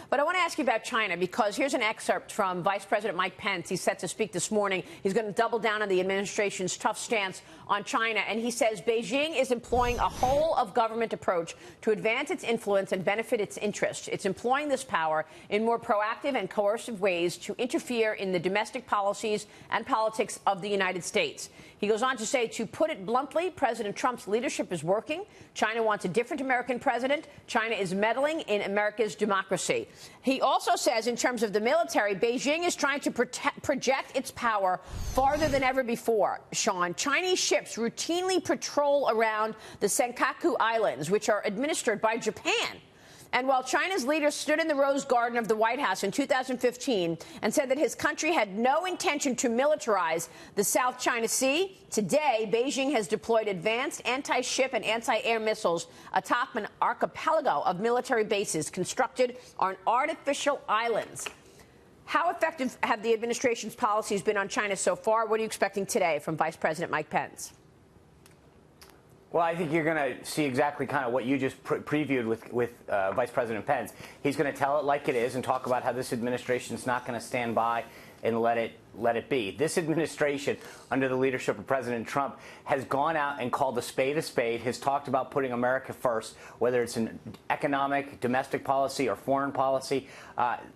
But I want to ask you about China, because here's an excerpt from Vice President Mike Pence. He's set to speak this morning. He's going to double down on the administration's tough stance on China. And he says Beijing is employing a whole-of-government approach to advance its influence and benefit its interests. It's employing this power in more proactive and coercive ways to interfere in the domestic policies and politics of the United States. He goes on to say, to put it bluntly, President Trump's leadership is working. China wants a different American president. China is meddling in America's democracy. He also says, in terms of the military, Beijing is trying to project its power farther than ever before. Sean, Chinese ships routinely patrol around the Senkaku Islands, which are administered by Japan. And while China's leader stood in the Rose Garden of the White House in 2015 and said that his country had no intention to militarize the South China Sea, today Beijing has deployed advanced anti-ship and anti-air missiles atop an archipelago of military bases constructed on artificial islands. How effective have the administration's policies been on China so far? What are you expecting today from Vice President Mike Pence? Well, I think you're going to see exactly kind of what you just previewed with Vice President Pence. He's going to tell it like it is and talk about how this administration is not going to stand by and let it be. This administration, under the leadership of President Trump, has gone out and called a spade, has talked about putting America first, whether it's an economic, domestic policy or foreign policy.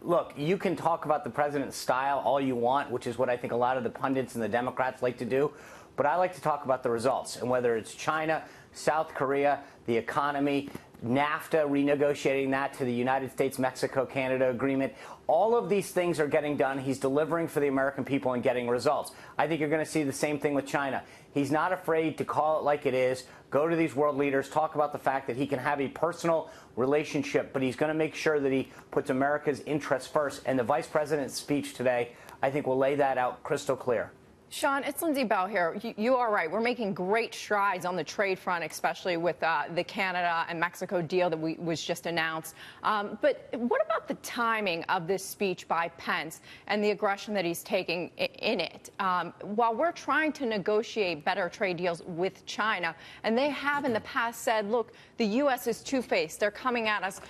Look, you can talk about the president's style all you want, which is what I think a lot of the pundits and the Democrats like to do. But I like to talk about the results, and whether it's China, South Korea, the economy, NAFTA, renegotiating that to the United States-Mexico-Canada agreement, all of these things are getting done. He's delivering for the American people and getting results. I think you're going to see the same thing with China. He's not afraid to call it like it is, go to these world leaders, talk about the fact that he can have a personal relationship, but he's going to make sure that he puts America's interests first. And the vice president's speech today, I think, will lay that out crystal clear. Sean, it's Lindsay Bell here. You are right. We're making great strides on the trade front, especially with the Canada and Mexico deal that was just announced. But what about the timing of this speech by Pence and the aggression that he's taking in it? While we're trying to negotiate better trade deals with China, and they have in the past said, look, the U.S. is two-faced. They're coming at us,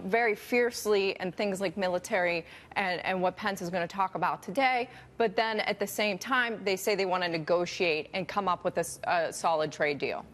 very fiercely and things like military and what Pence is going to talk about today. But then at the same time, they say they want to negotiate and come up with a solid trade deal.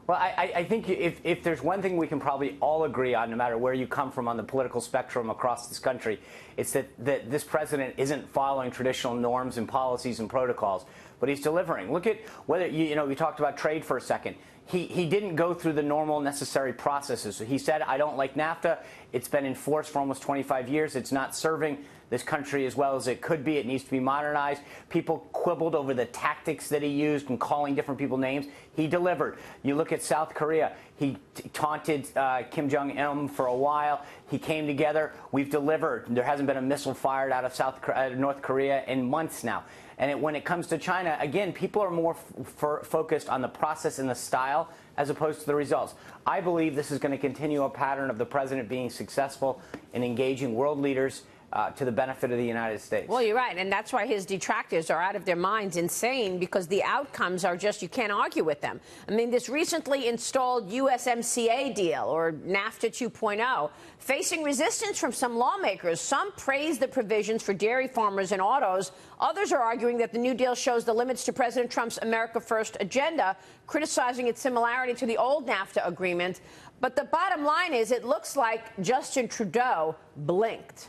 Well, I think if there's one thing we can probably all agree on, no matter where you come from on the political spectrum across this country, it's that this president isn't following traditional norms and policies and protocols, but he's delivering. Look at whether, we talked about trade for a second. He didn't go through the normal necessary processes. So he said, I don't like NAFTA. It's been enforced for almost 25 years. It's not serving this country as well as it could be. It needs to be modernized. People quibbled over the tactics that he used and calling different people names. He delivered. You look at South Korea. He taunted Kim Jong-un for a while. He came together. We've delivered. There hasn't been a missile fired out of North Korea in months now. And when it comes to China, again, people are more focused on the process and the style as opposed to the results. I believe this is going to continue a pattern of the president being successful in engaging world leaders to the benefit of the United States. Well, you're right. And that's why his detractors are out of their minds insane, because the outcomes are just, you can't argue with them. I mean, this recently installed USMCA deal, or NAFTA 2.0, facing resistance from some lawmakers. Some praise the provisions for dairy farmers and autos. Others are arguing that the new deal shows the limits to President Trump's America First agenda, criticizing its similarity to the old NAFTA agreement. But the bottom line is, it looks like Justin Trudeau blinked.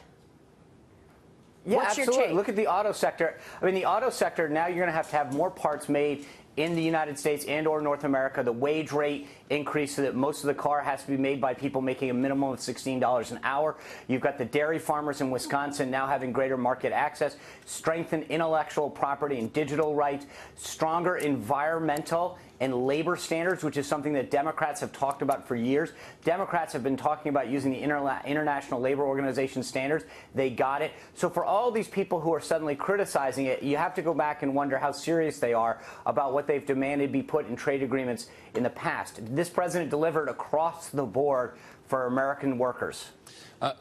Yeah, What's absolutely. your take? Look at the auto sector. I mean, the auto sector, now you're going to have more parts made in the United States and or North America. The wage rate increase so that most of the car has to be made by people making a minimum of $16 an hour. You've got the dairy farmers in Wisconsin now having greater market access, strengthened intellectual property and digital rights, stronger environmental and labor standards, which is something that Democrats have talked about for years. Democrats have been talking about using the International Labor Organization standards. They got it. So for all these people who are suddenly criticizing it, you have to go back and wonder how serious they are about what they've demanded be put in trade agreements in the past. This president delivered across the board for American workers?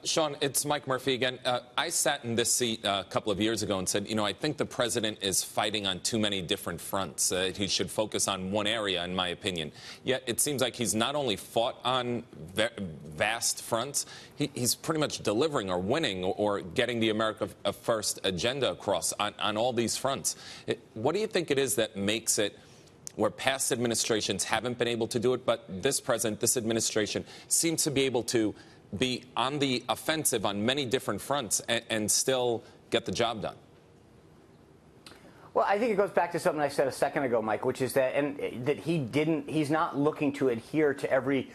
Sean, it's Mike Murphy again. I sat in this seat a couple of years ago and said, I think the president is fighting on too many different fronts. He should focus on one area, in my opinion. Yet it seems like he's not only fought on vast fronts, he's pretty much delivering or winning or getting the America First agenda across on all these fronts. What do you think it is that makes it where past administrations haven't been able to do it, but this president, this administration seems to be able to be on the offensive on many different fronts and still get the job done? Well, I think it goes back to something I said a second ago, Mike, which is that he's not looking to adhere to every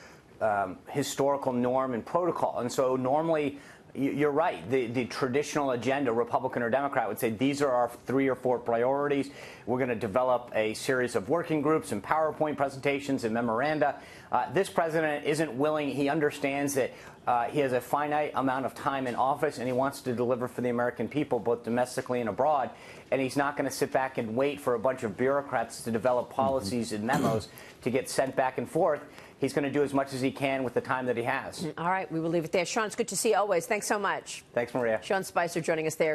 historical norm and protocol. And so normally, you're right, the traditional agenda, Republican or Democrat, would say these are our 3 or 4 priorities. We're going to develop a series of working groups and PowerPoint presentations and memoranda. This president isn't willing. He understands that he has a finite amount of time in office, and he wants to deliver for the American people, both domestically and abroad. And he's not going to sit back and wait for a bunch of bureaucrats to develop policies and memos to get sent back and forth. He's going to do as much as he can with the time that he has. All right, we will leave it there. Sean, it's good to see you always. Thanks so much. Thanks, Maria. Sean Spicer joining us there.